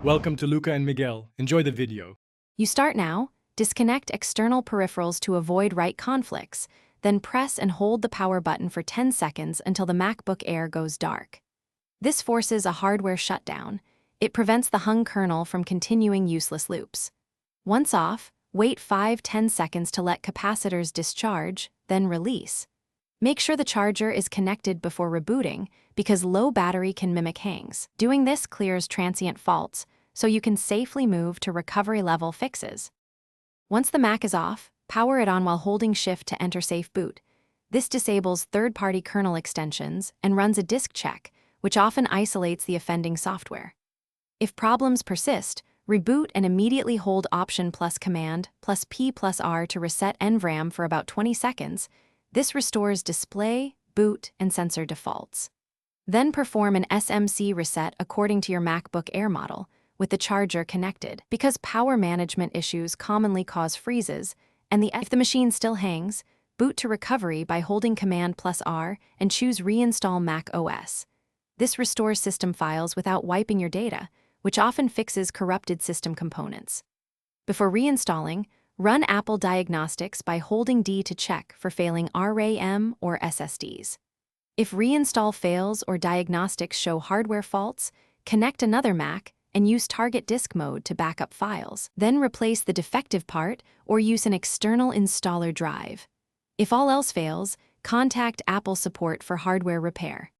Welcome to Luca and Miguel. Enjoy the video. You start now, disconnect external peripherals to avoid write conflicts, then press and hold the power button for 10 seconds until the MacBook Air goes dark. This forces a hardware shutdown. It prevents the hung kernel from continuing useless loops. Once off, wait 5–10 seconds to let capacitors discharge, then release. Make sure the charger is connected before rebooting because low battery can mimic hangs. Doing this clears transient faults, so you can safely move to recovery-level fixes. Once the Mac is off, power it on while holding Shift to enter Safe Boot. This disables third-party kernel extensions and runs a disk check, which often isolates the offending software. If problems persist, reboot and immediately hold Option plus Command plus P plus R to reset NVRAM for about 20 seconds. This restores display, boot, and sensor defaults. Then perform an SMC reset according to your MacBook Air model, with the charger connected. Because power management issues commonly cause freezes, and if the machine still hangs, boot to recovery by holding Command plus R and choose Reinstall Mac OS. This restores system files without wiping your data, which often fixes corrupted system components. Before reinstalling, run Apple Diagnostics by holding D to check for failing RAM or SSDs. If reinstall fails or diagnostics show hardware faults, connect another Mac and use Target Disk Mode to back up files. Then replace the defective part or use an external installer drive. If all else fails, contact Apple support for hardware repair.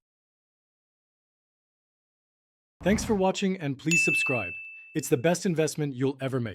Thanks for watching and please subscribe. It's the best investment you'll ever make.